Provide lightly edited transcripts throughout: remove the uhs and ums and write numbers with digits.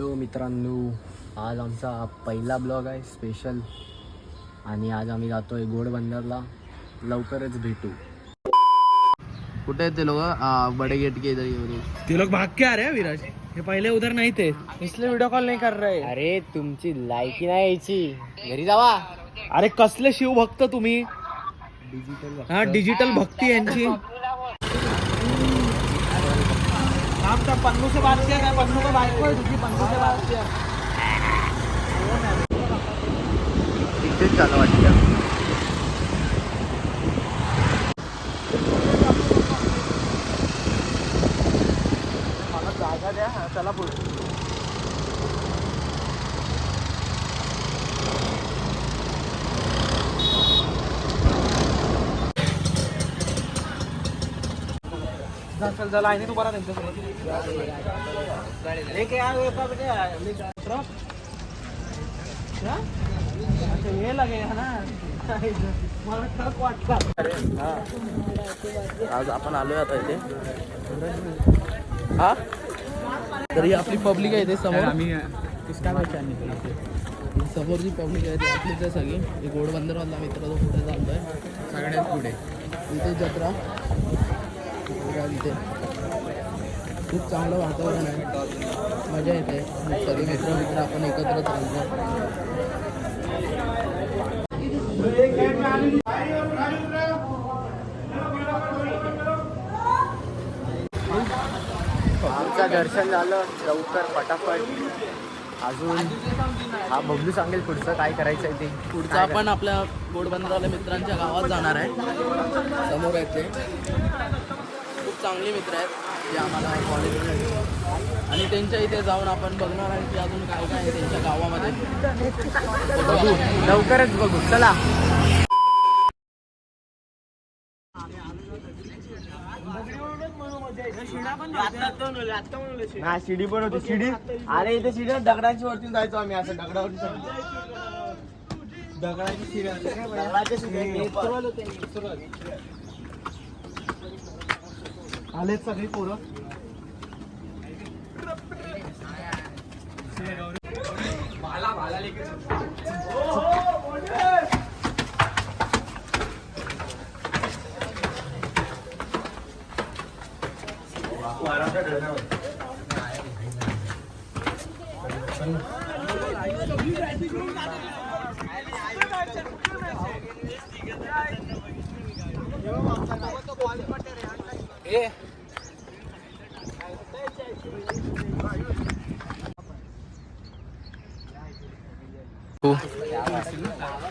Hello मित्रांनो, आज आमचा पहिला ब्लॉग आहे स्पेशल आणि आज आम्ही जातोय घोडबंदरला. लवकरच भेटू. कुठे आहेत ते लोक? बडे गेट के इधर. ते लोग भाग के आ रहे हैं विराज, हे पहिले उधर नहीं थे इसलिए वीडियो कॉल नहीं कर रहे. अरे तुमची लायकी नाही यायची, घरी जावा. अरे कसले शिवभक्त तुम्ही. हा डिजिटल भक्ती यांची. आमचा पन्नू से बात किया काय? पन्नू का बायको आहे तुझी. पन्नू से बात किया. इथेच झालं वाटतं. मला जागा द्या. चला पुढे. चल चल लाईनीत उभा राहा त्यांच्यासोबत. हे लगे ना मला ट्रक वाटला. आज आपण आलोय आता इथे. हा तरी आपली पब्लिक आहे इथे समोर. आम्ही समोर जी पब्लिक आहे ती आपलीच आहे सगळी. घोडबंदरमधला मित्र तो पुढे चालतोय सगळ्यात पुढे. इथे जत्रा इथे खूप चांगलं वातावरण आहे, मजा येते. सगळे मित्र आपण एकत्र चालतो. आमचं दर्शन झालं लवकर फटाफट. अजून हा बबलू सांगेल पुढचं काय करायचं आहे ते. पुढचं आपण आपल्या घोडबंदरवाल्या मित्रांच्या गावात जाणार आहे. समोर आहेत ते खूप चांगले मित्र आहेत जे आम्हाला कॉलेजमध्ये, आणि त्यांच्या इथे जाऊन आपण बघणार आहे की अजून काय काय आहे त्यांच्या गावामध्ये. बघू, लवकरच बघू. चला. हा शिडी पण होती. शिडी अरे इथे शिडी दगडांची वरती जायचो आम्ही. असं दगडावरती दगडाची शिडी आले सगळी पोरं.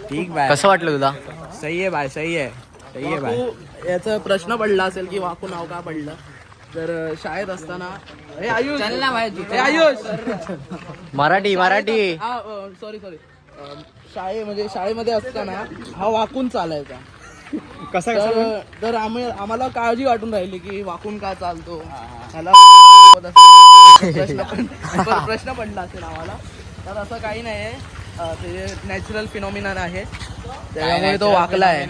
ठीक बाय. कसं वाटलं तुला? सही आहे बाय. सही आहे. सही आहे बाय. याचा प्रश्न पडला असेल की वाकू नाव का पडलं. तर शाळेत असताना आयुष मराठी सॉरी शाळेमध्ये असताना हा वाकून चालायचा. तर आम्हाला काळजी वाटून राहिली की वाकून का चालतो ह्याला. प्रश्न पडला असेल आम्हाला. तर असं काही नाही आहे, ते नॅचरल फिनॉमिनन आहे, त्यामुळे तो वाकला आहे.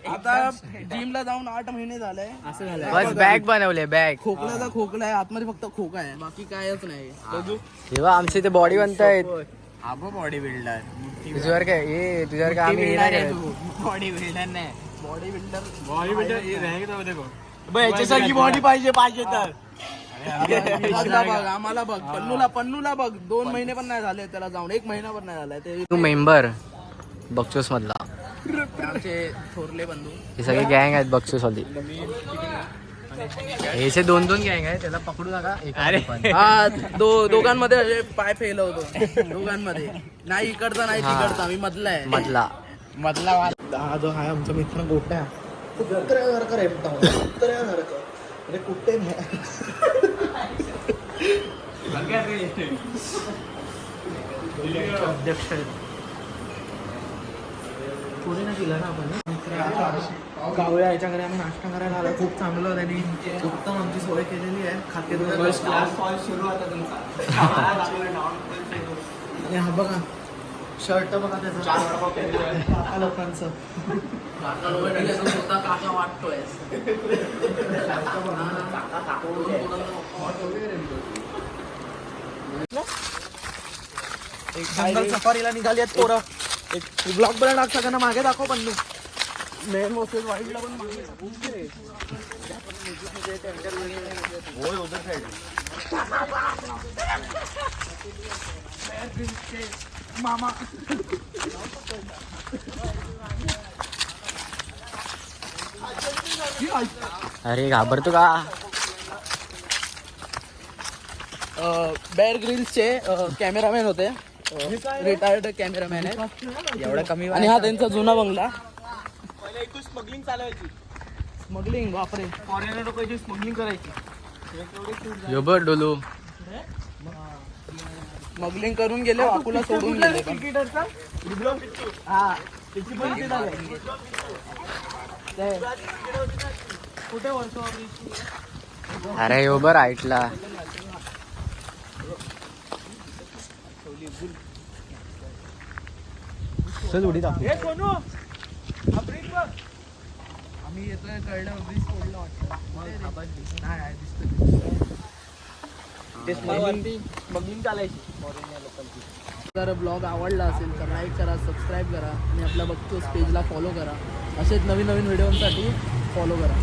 आता जिमला जाऊन 8 महिने झाले. असं झालंय. बस बॅग बनवले. बॅग खोकल्याचा खोकला आहे आतमध्ये, फक्त खोका आहे, बाकी कायच नाही. तेव्हा आमचे ते बॉडी बनतायत. बॉडी बिल्डर तुझ्यावर काय हे? तुझ्यावर काय आम्ही बॉडी बिल्डर नाही. बॉडी बिल्डर याच्यासारखी बॉडी पाहिजे तर बघ. आम्हाला बघ, पन्नूला बघ. 2 महिने पण नाही झाले त्याला जाऊन. 1 महिना पण नाही झालाय. ते तू मेंबर बक्षूस मधला. आमचे थोरले बंधू हे सगळे गँग आहेत बक्षूस वाली. हे 2-2 गँग आहे, त्याला पकडू नका. अरे हा दोघांमध्ये असे पाय फेलवतो. दोघांमध्ये नाही इकडचा नाही तिकडचा. मी मधला आहे. मधला हा जो आहे आमचा मित्र गोट्या, कुत्र्यासारखं रेपटा. कुत्र्यासारखं अरे कुठे नाही. अध्यक्ष पुढे ना केला ना आपण. गावया याच्या घरी आम्ही नाश्ता करायला आलो. खूप चांगलं त्यांनी उत्तम आमची सोय केलेली आहे. खाते आणि हा बघा शर्ट बघा त्याचा लोकांचं. काका लोक स्वतः काका वाटतोय जंगल सफारीला निघाली आहेत पोरं. एक ब्लॉग बनवणार सगळ्यांना मागे दाखव बंधू. मेन वर्सेस वाईल्डला पण मागे मामा. अरे घाबरतो का? बेअर ग्रिल्सचे कॅमेरामॅन होते, रिटायर्ड कॅमेरामॅन आहे एवढा कमी आणि हा त्यांचा जुना बंगला. स्मगलिंग चालवायची. स्मगलिंग बापरे. फॉरेनर लोक स्मगलिंग करायची. योबर डोलू स्मगलिंग करून गेले, वाकूला सोडून गेले. क्रिकेटरचा हा त्याची पण इथे झाली. कुठे वर्ष अरे योबर ऐकला. चल उडी टाकू. हे सोनू हा ब्रिज बघ. आम्ही येतोय कळलं, ब्रिज सोडलं वाटतं. नाही ते स्मगलिंग चालायची. जर ब्लॉग आवडला असेल तर लाईक करा, सबस्क्राईब करा आणि आपल्या बघतोस पेजला फॉलो करा. असेच नवीन नवीन व्हिडिओसाठी फॉलो करा.